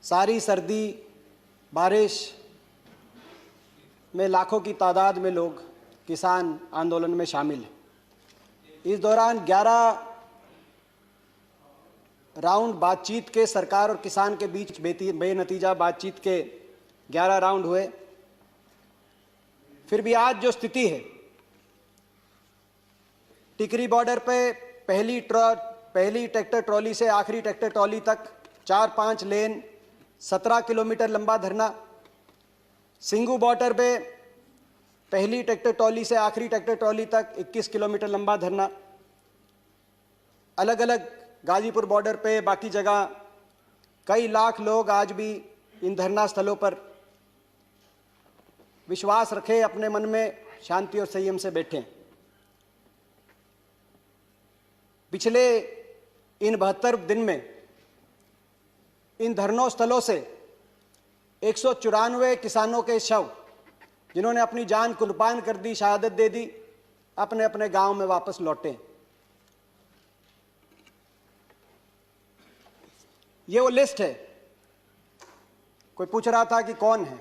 सारी सर्दी बारिश में लाखों की तादाद में लोग किसान आंदोलन में शामिल हैं। इस दौरान 11 राउंड बातचीत के सरकार और किसान के बीच बेनतीजा बातचीत के 11 राउंड हुए। फिर भी आज जो स्थिति है, टिकरी बॉर्डर पे पहली ट्रैक्टर ट्रॉली से आखिरी ट्रैक्टर ट्रॉली तक 4-5 लेन 17 किलोमीटर लंबा धरना। सिंगू बॉर्डर पे पहली ट्रैक्टर ट्रॉली से आखिरी ट्रैक्टर ट्रॉली तक 21 किलोमीटर लंबा धरना। अलग अलग गाजीपुर बॉर्डर पे बाकी जगह कई लाख लोग आज भी इन धरना स्थलों पर विश्वास रखे, अपने मन में शांति और संयम से बैठे। पिछले इन 72 दिन में इन धरनों स्थलों से 194 किसानों के शव, जिन्होंने अपनी जान कुर्बान कर दी, शहादत दे दी, अपने अपने गांव में वापस लौटे। ये वो लिस्ट है। कोई पूछ रहा था कि कौन है,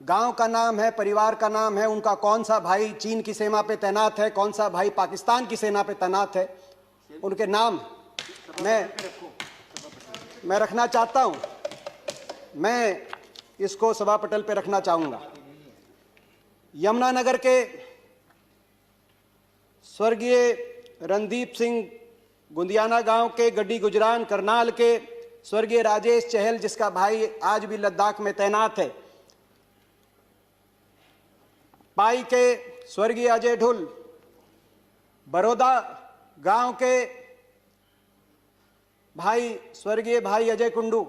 गांव का नाम है, परिवार का नाम है, उनका कौन सा भाई चीन की सीमा पे तैनात है, कौन सा भाई पाकिस्तान की सेना पे तैनात है, उनके नाम मैं रखना चाहता हूं। मैं इसको सभा पटल पे रखना चाहूंगा। यमुनानगर के स्वर्गीय रणदीप सिंह गुंदियाना गांव के, गड्डी गुजरान करनाल के स्वर्गीय राजेश चहल, जिसका भाई आज भी लद्दाख में तैनात है। पाई के स्वर्गीय अजय ढुल, बड़ौदा गांव के भाई स्वर्गीय भाई अजय कुंडू,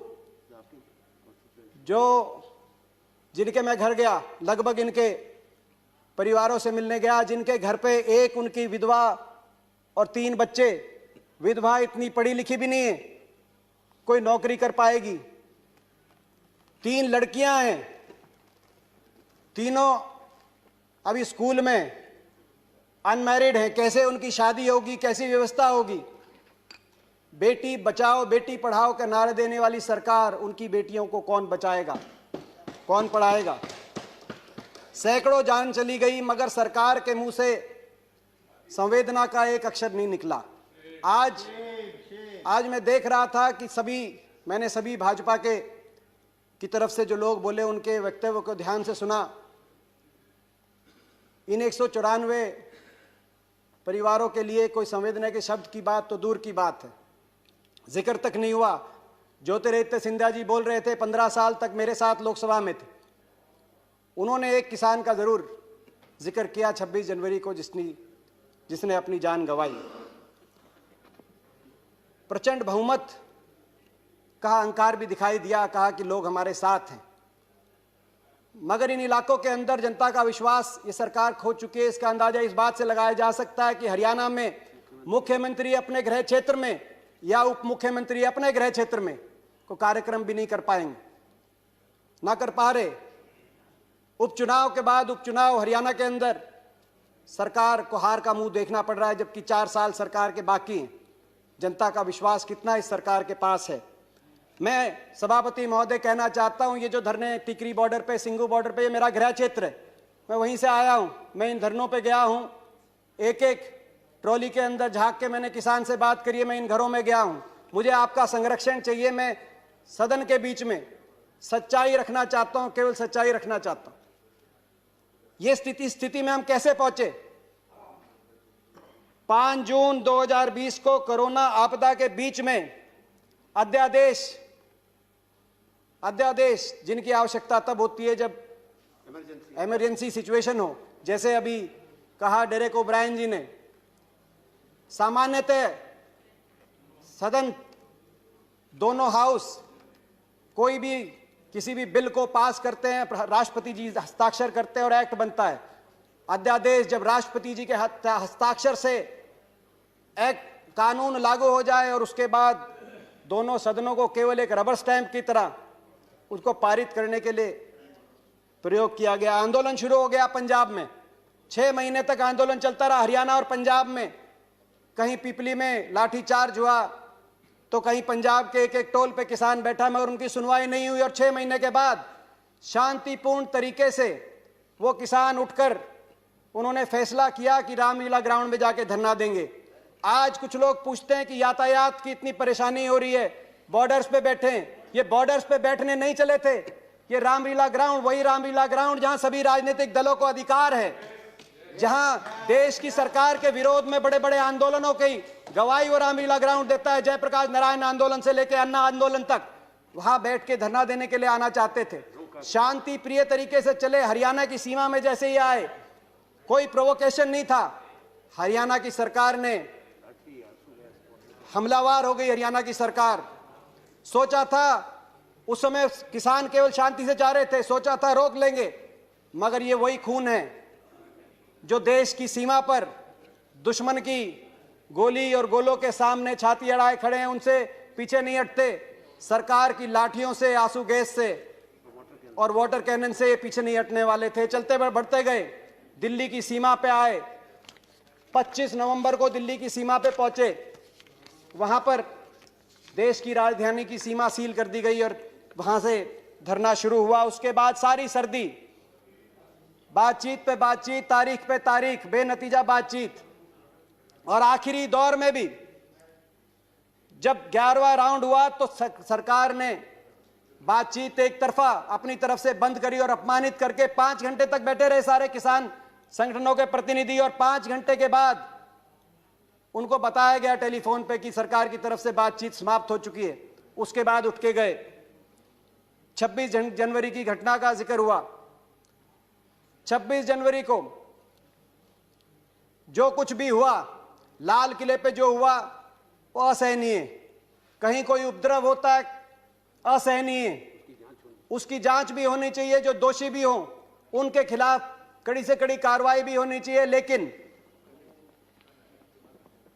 जिनके मैं घर गया, लगभग इनके परिवारों से मिलने गया, जिनके घर पे एक उनकी विधवा और 3 बच्चे। विधवा इतनी पढ़ी लिखी भी नहीं है, कोई नौकरी कर पाएगी। 3 लड़कियां हैं, तीनों अभी स्कूल में अनमैरिड हैं। कैसे उनकी शादी होगी, कैसी व्यवस्था होगी? बेटी बचाओ बेटी पढ़ाओ का नारा देने वाली सरकार, उनकी बेटियों को कौन बचाएगा, कौन पढ़ाएगा? सैकड़ों जान चली गई, मगर सरकार के मुंह से संवेदना का एक अक्षर नहीं निकला। आज मैं देख रहा था कि मैंने सभी भाजपा की तरफ से जो लोग बोले, उनके वक्तव्य को ध्यान से सुना। इन 194 परिवारों के लिए कोई संवेदना के शब्द की बात तो दूर की बात है, जिक्र तक नहीं हुआ। ज्योतिरादित्य सिंधिया जी बोल रहे थे, 15 साल तक मेरे साथ लोकसभा में थे। उन्होंने एक किसान का जरूर जिक्र किया 26 जनवरी को, जिसने अपनी जान गंवाई। प्रचंड बहुमत का अहंकार भी दिखाई दिया, कहा कि लोग हमारे साथ हैं। मगर इन इलाकों के अंदर जनता का विश्वास ये सरकार खो चुकी है। इसका अंदाजा इस बात से लगाया जा सकता है कि हरियाणा में मुख्यमंत्री अपने गृह क्षेत्र में या उप मुख्यमंत्री अपने गृह क्षेत्र में को कार्यक्रम भी नहीं कर पाएंगे, ना कर पा रहे। उपचुनाव के बाद उपचुनाव हरियाणा के अंदर सरकार को हार का मुंह देखना पड़ रहा है, जबकि 4 साल सरकार के बाकी हैं। जनता का विश्वास कितना इस सरकार के पास है? मैं सभापति महोदय कहना चाहता हूं, ये जो धरने टिकरी बॉर्डर पे, सिंगू बॉर्डर पे, ये मेरा गृह क्षेत्र है। मैं वहीं से आया हूं, मैं इन धरनों पे गया हूं। एक एक ट्रॉली के अंदर झांक के मैंने किसान से बात करी है। मैं इन घरों में गया हूं। मुझे आपका संरक्षण चाहिए। मैं सदन के बीच में सच्चाई रखना चाहता हूं, केवल सच्चाई रखना चाहता हूं। ये स्थिति में हम कैसे पहुंचे? 5 जून 2020 को कोरोना आपदा के बीच में अध्यादेश जिनकी आवश्यकता तब होती है जब इमरजेंसी सिचुएशन हो, जैसे अभी कहा डेरेक ओब्रायन जी ने। सामान्यतः सदन, दोनों हाउस कोई भी किसी भी बिल को पास करते हैं, राष्ट्रपति जी हस्ताक्षर करते हैं और एक्ट बनता है। अध्यादेश जब राष्ट्रपति जी के हस्ताक्षर से एक्ट कानून लागू हो जाए और उसके बाद दोनों सदनों को केवल एक रबर स्टैंप की तरह उसको पारित करने के लिए प्रयोग किया गया। आंदोलन शुरू हो गया पंजाब में, 6 महीने तक आंदोलन चलता रहा। हरियाणा और पंजाब में कहीं पिपली में लाठीचार्ज हुआ तो कहीं पंजाब के एक एक टोल पे किसान बैठा मगर उनकी सुनवाई नहीं हुई और 6 महीने के बाद शांतिपूर्ण तरीके से वो किसान उठकर उन्होंने फैसला किया कि रामलीला ग्राउंड में जाके धरना देंगे। आज कुछ लोग पूछते हैं कि यातायात की इतनी परेशानी हो रही है, बॉर्डर्स पे बैठे हैं। ये बॉर्डर्स पे बैठने नहीं चले थे, ये रामलीला ग्राउंड वही रामलीला ग्राउंड जहां सभी राजनीतिक दलों को अधिकार है, जहां देश की सरकार के विरोध में बड़े बड़े आंदोलनों की गवाही वो रामलीला ग्राउंड देता है। जयप्रकाश नारायण आंदोलन से लेकर अन्ना आंदोलन तक वहां बैठ के धरना देने के लिए आना चाहते थे। शांति प्रिय तरीके से चले। हरियाणा की सीमा में जैसे ही आए, कोई प्रोवोकेशन नहीं था। हरियाणा की सरकार ने हमलावर हो गई। हरियाणा की सरकार सोचा था, उस समय किसान केवल शांति से जा रहे थे, सोचा था रोक लेंगे, मगर ये वही खून है जो देश की सीमा पर दुश्मन की गोली और गोलों के सामने छाती अड़ाए खड़े हैं, उनसे पीछे नहीं हटते। सरकार की लाठियों से, आंसू गैस से और वाटर कैनन से पीछे नहीं हटने वाले थे। चलते बढ़ते गए, दिल्ली की सीमा पे आए। 25 नवंबर को दिल्ली की सीमा पे पहुंचे। वहां पर देश की राजधानी की सीमा सील कर दी गई और वहां से धरना शुरू हुआ। उसके बाद सारी सर्दी बातचीत पे बातचीत, तारीख पे तारीख, बेनतीजा बातचीत। और आखिरी दौर में भी जब 11वां राउंड हुआ तो सरकार ने बातचीत एक तरफा अपनी तरफ से बंद करी और अपमानित करके 5 घंटे तक बैठे रहे सारे किसान संगठनों के प्रतिनिधि। और 5 घंटे के बाद उनको बताया गया टेलीफोन पे कि सरकार की तरफ से बातचीत समाप्त हो चुकी है। उसके बाद उठ के गए। 26 जनवरी की घटना का जिक्र हुआ। 26 जनवरी को जो कुछ भी हुआ, लाल किले पे जो हुआ वो असहनीय। कहीं कोई उपद्रव होता है, असहनीय। उसकी जांच भी होनी चाहिए, जो दोषी भी हो उनके खिलाफ कड़ी से कड़ी कार्रवाई भी होनी चाहिए। लेकिन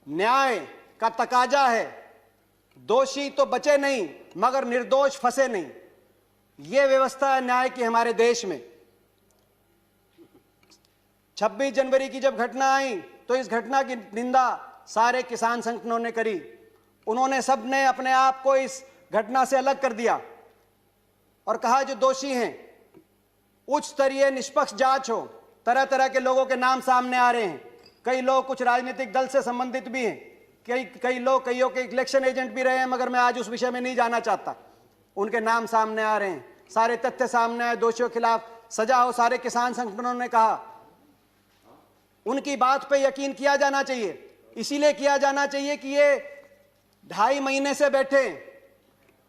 न्याय का तकाजा है, दोषी तो बचे नहीं मगर निर्दोष फंसे नहीं। यह व्यवस्था है न्याय की हमारे देश में। 26 जनवरी की जब घटना आई तो इस घटना की निंदा सारे किसान संगठनों ने करी। उन्होंने सबने अपने आप को इस घटना से अलग कर दिया और कहा जो दोषी हैं उच्च स्तरीय निष्पक्ष जांच हो। तरह तरह के लोगों के नाम सामने आ रहे हैं। कई लोग कुछ राजनीतिक दल से संबंधित भी हैं, कई लोग कईयों के इलेक्शन एजेंट भी रहे हैं, मगर मैं आज उस विषय में नहीं जाना चाहता। उनके नाम सामने आ रहे हैं, सारे तथ्य सामने आए, दोषियों के खिलाफ सजा हो। सारे किसान संगठनों ने कहा उनकी बात पे यकीन किया जाना चाहिए। इसीलिए किया जाना चाहिए कि ये 2.5 महीने से बैठे,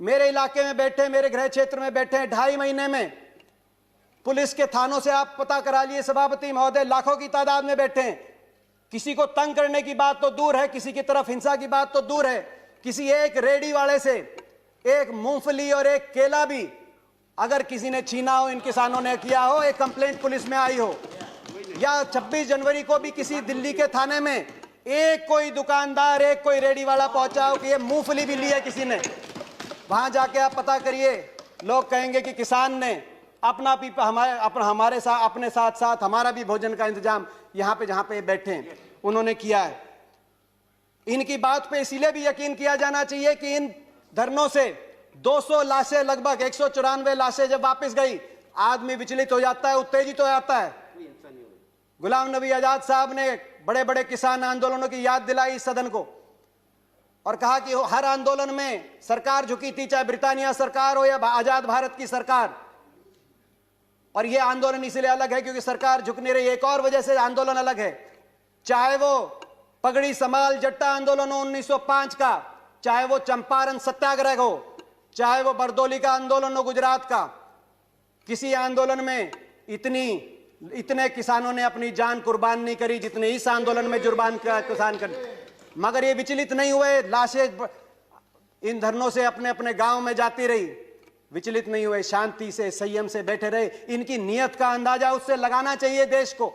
मेरे इलाके में बैठे, मेरे गृह क्षेत्र में बैठे। 2.5 महीने में पुलिस के थानों से आप पता करा लिए सभापति महोदय, लाखों की तादाद में बैठे हैं। किसी को तंग करने की बात तो दूर है, किसी की तरफ हिंसा की बात तो दूर है। किसी एक रेडी वाले से एक मूंगफली और एक केला भी अगर किसी ने छीना हो, इन किसानों ने किया हो, एक कंप्लेंट पुलिस में आई हो, या 26 जनवरी को भी किसी दिल्ली के थाने में एक कोई दुकानदार, एक कोई रेडी वाला पहुंचा हो कि ये मूंगफली भी ली है किसी ने, वहां जाके आप पता करिए। लोग कहेंगे कि किसान ने अपना भी हमारे साथ, अपने साथ साथ हमारा भी भोजन का इंतजाम यहाँ पे जहाँ पे बैठे हैं उन्होंने किया है। इनकी बात पे इसीलिए भी यकीन किया जाना चाहिए कि इन धरनों से 200 लाशें, लगभग 194 लाशें जब वापस गई, आदमी विचलित हो जाता है, उत्तेजित हो जाता है। गुलाम नबी आजाद साहब ने बड़े बड़े किसान आंदोलनों की याद दिलाई इस सदन को और कहा कि हर आंदोलन में सरकार झुकी थी, चाहे ब्रिटानिया सरकार हो या आजाद भारत की सरकार। और यह आंदोलन इसलिए अलग है क्योंकि सरकार झुक नहीं रही। एक और वजह से आंदोलन अलग है, चाहे वो पगड़ी समाल जट्टा आंदोलन हो 1905 का, चाहे वो चंपारण सत्याग्रह हो, चाहे वो बरदौली का आंदोलन हो गुजरात का। किसी आंदोलन में इतने किसानों ने अपनी जान कुर्बान नहीं करी जितने इस आंदोलन में किसान कर। मगर ये विचलित नहीं हुए, लाशें इन धरनों से अपने अपने गांव में जाती रही, विचलित नहीं हुए, शांति से संयम से बैठे रहे। इनकी नीयत का अंदाजा उससे लगाना चाहिए देश को।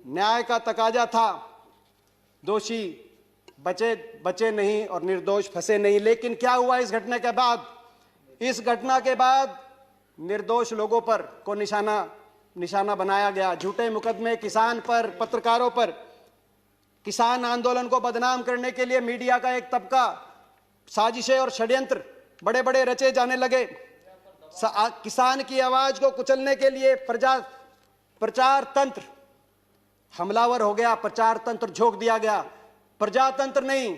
न्याय का तकाजा था, दोषी बचे नहीं और निर्दोष फंसे नहीं। लेकिन क्या हुआ इस घटना के बाद? इस घटना के बाद निर्दोष लोगों पर को निशाना बनाया गया। झूठे मुकदमे किसान पर, पत्रकारों पर। किसान आंदोलन को बदनाम करने के लिए मीडिया का एक तबका साजिशें और षड्यंत्र बड़े बड़े रचे जाने लगे। किसान की आवाज को कुचलने के लिए प्रचार तंत्र हमलावर हो गया, प्रचार तंत्र झोंक दिया गया। प्रजातंत्र नहीं,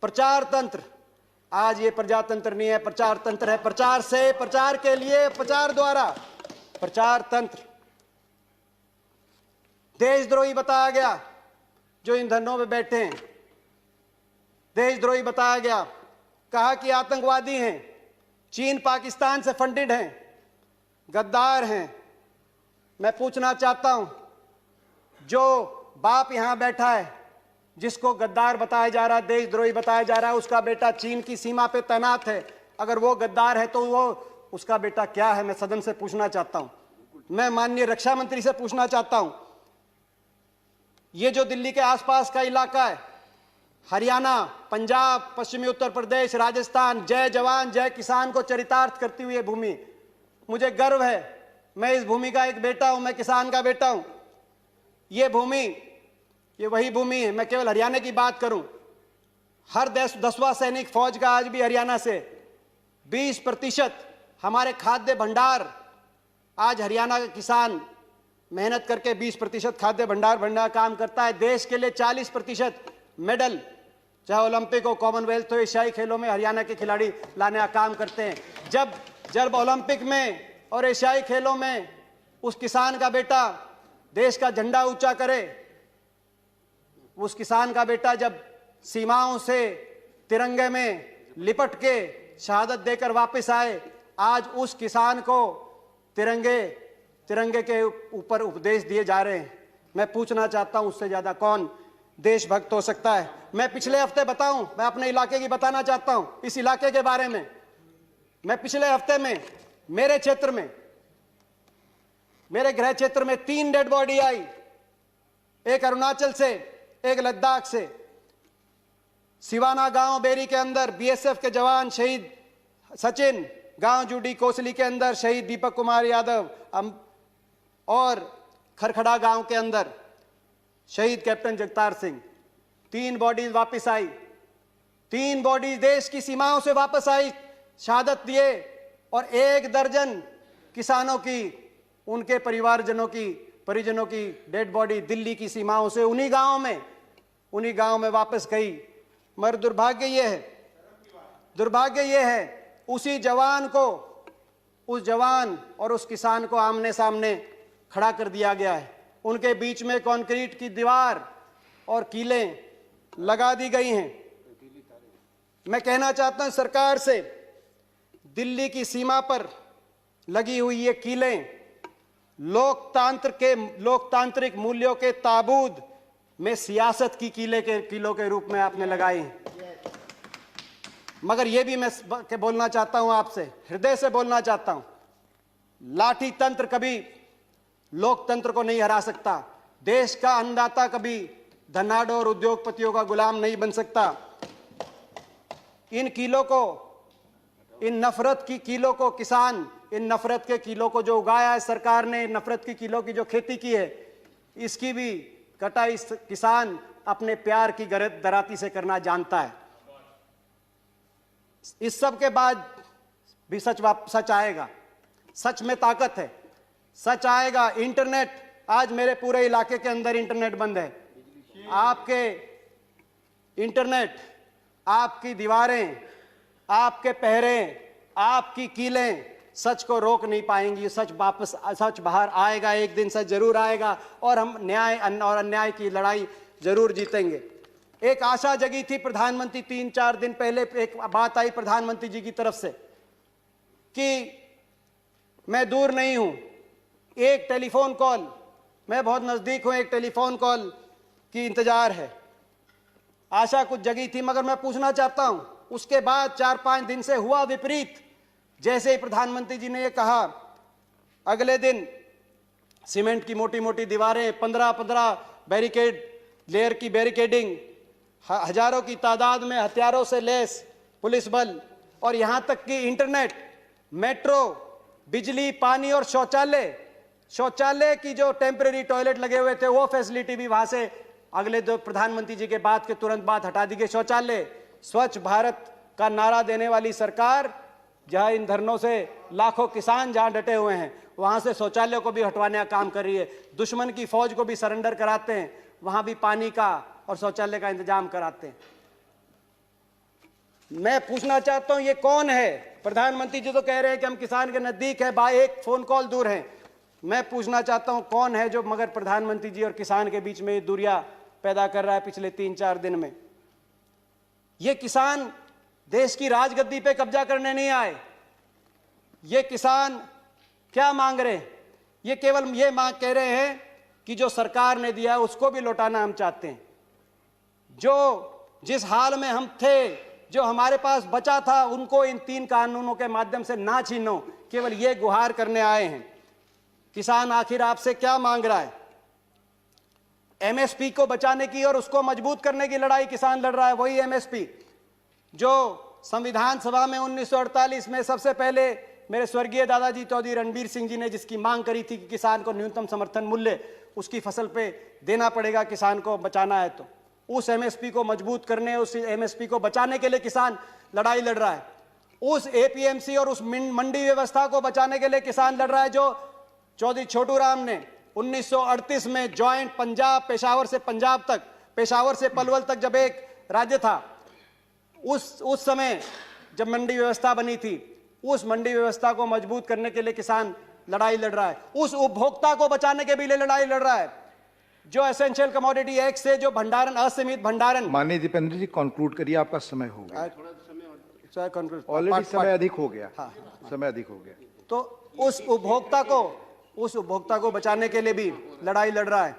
प्रचार तंत्र। आज ये प्रजातंत्र नहीं है, प्रचार तंत्र है। प्रचार से, प्रचार के लिए, प्रचार द्वारा प्रचार तंत्र। देशद्रोही बताया गया जो इन धरनों में बैठे हैं, देशद्रोही बताया गया। कहा कि आतंकवादी हैं, चीन पाकिस्तान से फंडेड हैं, गद्दार हैं। मैं पूछना चाहता हूं, जो बाप यहां बैठा है जिसको गद्दार बताया जा रहा है, देशद्रोही बताया जा रहा है, उसका बेटा चीन की सीमा पे तैनात है। अगर वो गद्दार है तो वो उसका बेटा क्या है? मैं सदन से पूछना चाहता हूं। मैं माननीय रक्षा मंत्री से पूछना चाहता हूं, ये जो दिल्ली के आसपास का इलाका है, हरियाणा, पंजाब, पश्चिमी उत्तर प्रदेश, राजस्थान, जय जवान जय किसान को चरितार्थ करती हुई भूमि, मुझे गर्व है। मैं इस भूमि का एक बेटा हूं, मैं किसान का बेटा हूं। ये भूमि, ये वही भूमि है। मैं केवल हरियाणा की बात करूं, हर 10वां सैनिक फौज का आज भी हरियाणा से। 20% हमारे खाद्य भंडार, आज हरियाणा का किसान मेहनत करके 20% खाद्य भंडार भरने का काम करता है। देश के लिए 40% मेडल, चाहे ओलंपिक हो, कॉमनवेल्थ हो, एशियाई खेलों में हरियाणा के खिलाड़ी लाने का काम करते हैं। जब ओलंपिक में और एशियाई खेलों में उस किसान का बेटा देश का झंडा ऊंचा करे, उस किसान का बेटा जब सीमाओं से तिरंगे में लिपट के शहादत देकर वापस आए, आज उस किसान को तिरंगे के ऊपर उपदेश दिए जा रहे हैं। मैं पूछना चाहता हूं, उससे ज्यादा कौन देशभक्त हो सकता है? मैं पिछले हफ्ते बताऊं, मैं अपने इलाके की बताना चाहता हूं, इस इलाके के बारे में। मैं पिछले हफ्ते में मेरे क्षेत्र में, मेरे गृह क्षेत्र में 3 डेड बॉडी आई, एक अरुणाचल से, एक लद्दाख से। सिवाना गांव बेरी के अंदर बीएसएफ के जवान शहीद सचिन, गांव जूडी कोसली के अंदर शहीद दीपक कुमार यादव, और खरखड़ा गांव के अंदर शहीद कैप्टन जगतार सिंह। 3 बॉडीज वापस आई, 3 बॉडीज देश की सीमाओं से वापस आई, शहादत दिए। और 1 दर्जन किसानों की, उनके परिजनों की डेड बॉडी दिल्ली की सीमाओं से उन्हीं गांव में वापस गई। मगर दुर्भाग्य यह है उसी जवान को, उस जवान और उस किसान को आमने सामने खड़ा कर दिया गया है। उनके बीच में कंक्रीट की दीवार और कीलें लगा दी गई हैं। मैं कहना चाहता हूं सरकार से, दिल्ली की सीमा पर लगी हुई ये कीलें लोकतांत्रिक मूल्यों के ताबूत में सियासत की कीलों के रूप में आपने लगाई हैं। मगर यह भी मैं बोलना चाहता हूं, आपसे हृदय से बोलना चाहता हूं, लाठी तंत्र कभी लोकतंत्र को नहीं हरा सकता। देश का अन्नदाता कभी धनाढ्य और उद्योगपतियों का गुलाम नहीं बन सकता। इन नफरत की कीलों को किसान, इन नफरत के कीलों को जो उगाया है सरकार ने, नफरत की कीलों की जो खेती की है, इसकी भी कटाई किसान अपने प्यार की दराती से करना जानता है। इस सब के बाद भी सच आएगा। सच में ताकत है, सच आएगा। इंटरनेट, आज मेरे पूरे इलाके के अंदर इंटरनेट बंद है। आपके इंटरनेट, आपकी दीवारें, आपके पहरे, आपकी कीलें सच को रोक नहीं पाएंगी। सच बाहर आएगा, एक दिन सच जरूर आएगा और हम न्याय और अन्याय की लड़ाई जरूर जीतेंगे। एक आशा जगी थी प्रधानमंत्री, 3-4 दिन पहले एक बात आई प्रधानमंत्री जी की तरफ से कि मैं दूर नहीं हूं, एक टेलीफोन कॉल, मैं बहुत नजदीक हूं, एक टेलीफोन कॉल की इंतजार है। आशा कुछ जगी थी। मगर मैं पूछना चाहता हूं, उसके बाद 4-5 दिन से हुआ विपरीत। जैसे ही प्रधानमंत्री जी ने यह कहा, अगले दिन सीमेंट की मोटी मोटी दीवारें, 15-15 बैरिकेड लेयर की बैरिकेडिंग, हजारों की तादाद में हथियारों से लैस पुलिस बल, और यहां तक कि इंटरनेट, मेट्रो, बिजली, पानी और शौचालय की जो टेम्परेरी टॉयलेट लगे हुए थे, वो फैसिलिटी भी वहां से अगले दो प्रधानमंत्री जी के बाद के तुरंत बाद हटा दी गई। शौचालय, स्वच्छ भारत का नारा देने वाली सरकार, जहां इन धरनों से लाखों किसान जहां डटे हुए हैं, वहां से शौचालय को भी हटवाने का काम कर रही है, दुश्मन की फौज को भी सरेंडर कराते हैं, वहां भी पानी का और शौचालय का इंतजाम कराते हैं। मैं पूछना चाहता हूं, ये कौन है? प्रधानमंत्री जी तो कह रहे हैं कि हम किसान के नजदीक है, बाय एक फोन कॉल दूर हैं। मैं पूछना चाहता हूं कौन है जो मगर प्रधानमंत्री जी और किसान के बीच में दूरियां पैदा कर रहा है पिछले 3-4 दिन में? ये किसान देश की राजगद्दी पे कब्जा करने नहीं आए। ये किसान क्या मांग रहे हैं? ये केवल ये मांग कह रहे हैं कि जो सरकार ने दिया है उसको भी लौटाना हम चाहते हैं। जो जिस हाल में हम थे, जो हमारे पास बचा था, उनको इन 3 कानूनों के माध्यम से ना छीनो, केवल ये गुहार करने आए हैं। किसान आखिर आपसे क्या मांग रहा है? एमएसपी को बचाने की और उसको मजबूत करने की लड़ाई किसान लड़ रहा है। वही एमएसपी जो संविधान सभा में 1948 में सबसे पहले मेरे स्वर्गीय दादाजी चौधरी रणबीर सिंह जी ने जिसकी मांग करी थी कि किसान को न्यूनतम समर्थन मूल्य उसकी फसल पे देना पड़ेगा, किसान को बचाना है, तो उस एमएसपी को मजबूत करने, उस एमएसपी को बचाने के लिए किसान लड़ाई लड़ रहा है। उस एपीएमसी और उस मंडी व्यवस्था को बचाने के लिए किसान लड़ रहा है जो चौधरी छोटू राम ने 1938 में ज्वाइंट पंजाब, पेशावर से पंजाब तक, पेशावर से पलवल तक जब एक राज्य था, उस समय जब मंडी व्यवस्था बनी थी, उस मंडी व्यवस्था को मजबूत करने के लिए किसान लड़ाई लड़ रहा है। उस उपभोक्ता को बचाने के भी लिए लड़ाई लड़ रहा है जो एसेंशियल कमोडिटी एक्ट से जो भंडारण, असीमित भंडारण। माननीय दीपेंद्र जी कंक्लूड करिए, आपका समय हो गया, ऑलरेडी समय अधिक हो गया। हाँ, समय अधिक हो गया। तो उस उपभोक्ता को बचाने के लिए भी लड़ाई लड़ रहा है।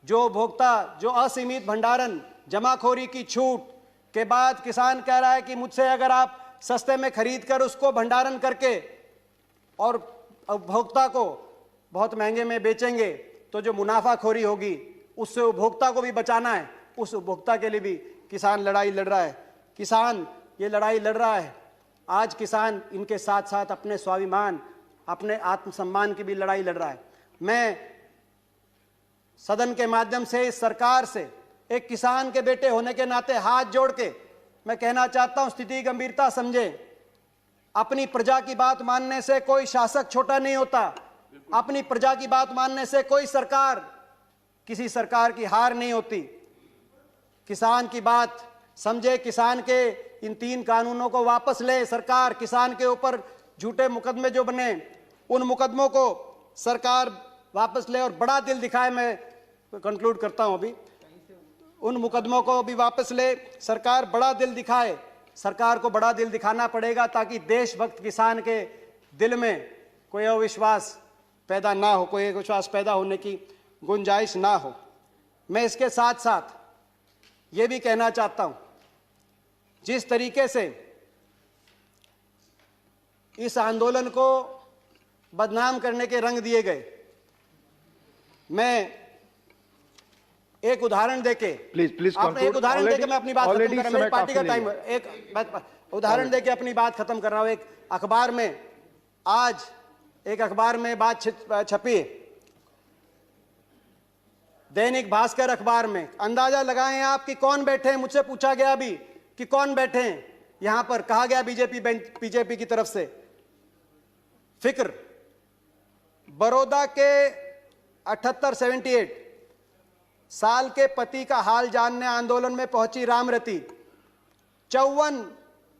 जो उपभोक्ता, जो असीमित भंडारण, जमाखोरी की छूट के बाद किसान कह रहा है कि मुझसे अगर आप सस्ते में खरीद कर उसको भंडारण करके और उपभोक्ता को बहुत महंगे में बेचेंगे तो जो मुनाफाखोरी होगी उससे उपभोक्ता को भी बचाना है। उस उपभोक्ता के लिए भी किसान लड़ाई लड़ रहा है। किसान ये लड़ाई लड़ रहा है। आज किसान इनके साथ साथ अपने स्वाभिमान, अपने आत्मसम्मान की भी लड़ाई लड़ रहा है। मैं सदन के माध्यम से इस सरकार से एक किसान के बेटे होने के नाते हाथ जोड़ के मैं कहना चाहता हूं, स्थिति की गंभीरता समझें। अपनी प्रजा की बात मानने से कोई शासक छोटा नहीं होता। अपनी प्रजा की बात मानने से कोई सरकार, किसी सरकार की हार नहीं होती। किसान की बात समझे, किसान के इन 3 कानूनों को वापस ले सरकार। किसान के ऊपर झूठे मुकदमे जो बने, उन मुकदमों को सरकार वापस ले और बड़ा दिल दिखाए। मैं कंक्लूड करता हूं अभी। उन मुकदमों को भी वापस ले, सरकार बड़ा दिल दिखाए। सरकार को बड़ा दिल दिखाना पड़ेगा ताकि देशभक्त किसान के दिल में कोई अविश्वास पैदा ना हो, कोई अविश्वास पैदा होने की गुंजाइश ना हो। मैं इसके साथ साथ ये भी कहना चाहता हूं, जिस तरीके से इस आंदोलन को बदनाम करने के रंग दिए गए, मैं एक उदाहरण देके प्लीज एक उदाहरण देके मैं अपनी बात खत्म कर रहा हूं। मेरी पार्टी का टाइम, एक उदाहरण देके अपनी बात खत्म कर रहा हूं। एक अखबार में आज एक अखबार में बात छपी, दैनिक भास्कर अखबार में। अंदाजा लगाएं आप कि कौन बैठे हैं। मुझसे पूछा गया अभी कि कौन बैठे हैं यहां पर। कहा गया बीजेपी की तरफ से। फिक्र, बड़ौदा के 78 साल के पति का हाल जानने आंदोलन में पहुंची रामरती। 54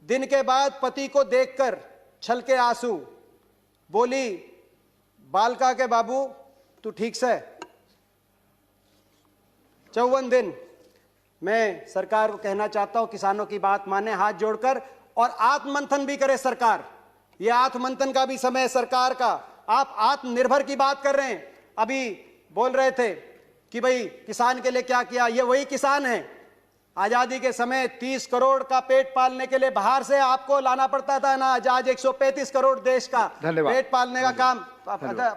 दिन के बाद पति को देखकर छलके आंसू। बोली, बालका के बाबू तू ठीक से? 54 दिन। मैं सरकार को कहना चाहता हूं, किसानों की बात माने हाथ जोड़कर, और आत्ममंथन भी करे सरकार। यह आत्ममंथन का भी समय है सरकार का। आप आत्मनिर्भर की बात कर रहे हैं। अभी बोल रहे थे कि भाई किसान के लिए क्या किया। ये वही किसान है। आजादी के समय 30 करोड़ का पेट पालने के लिए बाहर से आपको लाना पड़ता था ना, आज 135 करोड़ देश का पेट पालने का काम।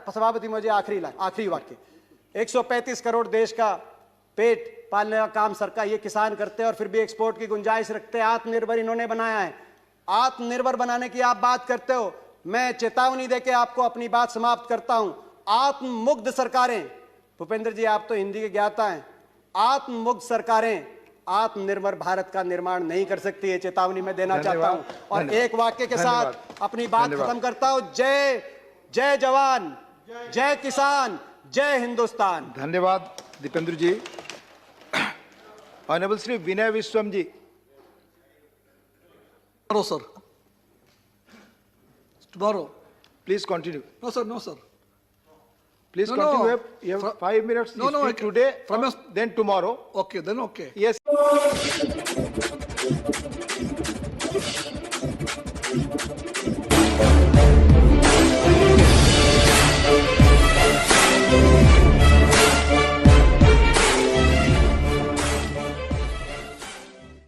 सभापति मुझे आखिरी वाक्य, 135 करोड़ देश का पेट पालने का काम सरकार, ये किसान करते हैं और फिर भी एक्सपोर्ट की गुंजाइश रखते हैं। आत्मनिर्भर इन्होंने बनाया है। आत्मनिर्भर बनाने की आप बात करते हो। मैं चेतावनी देके आपको अपनी बात समाप्त करता हूं। आत्ममुग्ध सरकारें, भूपेंद्र जी आप तो हिंदी के ज्ञाता हैं, आत्ममुग्ध सरकारें आत्मनिर्भर भारत का निर्माण नहीं कर सकती है। चेतावनी मैं देना चाहता धन्यवाद, हूं और धन्यवाद, एक वाक्य के धन्यवाद, साथ अपनी बात धन्यवाद। खत्म करता हूं। जय जय जवान, जय किसान, जय हिंदुस्तान। धन्यवाद दीपेंद्र जी। Honourable Shri Vinay Viswam ji. Tomorrow, sir. Tomorrow. Please continue. No, sir. No, sir. Please No, continue. no. You have From- 5 minutes. No, You no, speak I- today, from your- then tomorrow. Okay, then okay. Yes.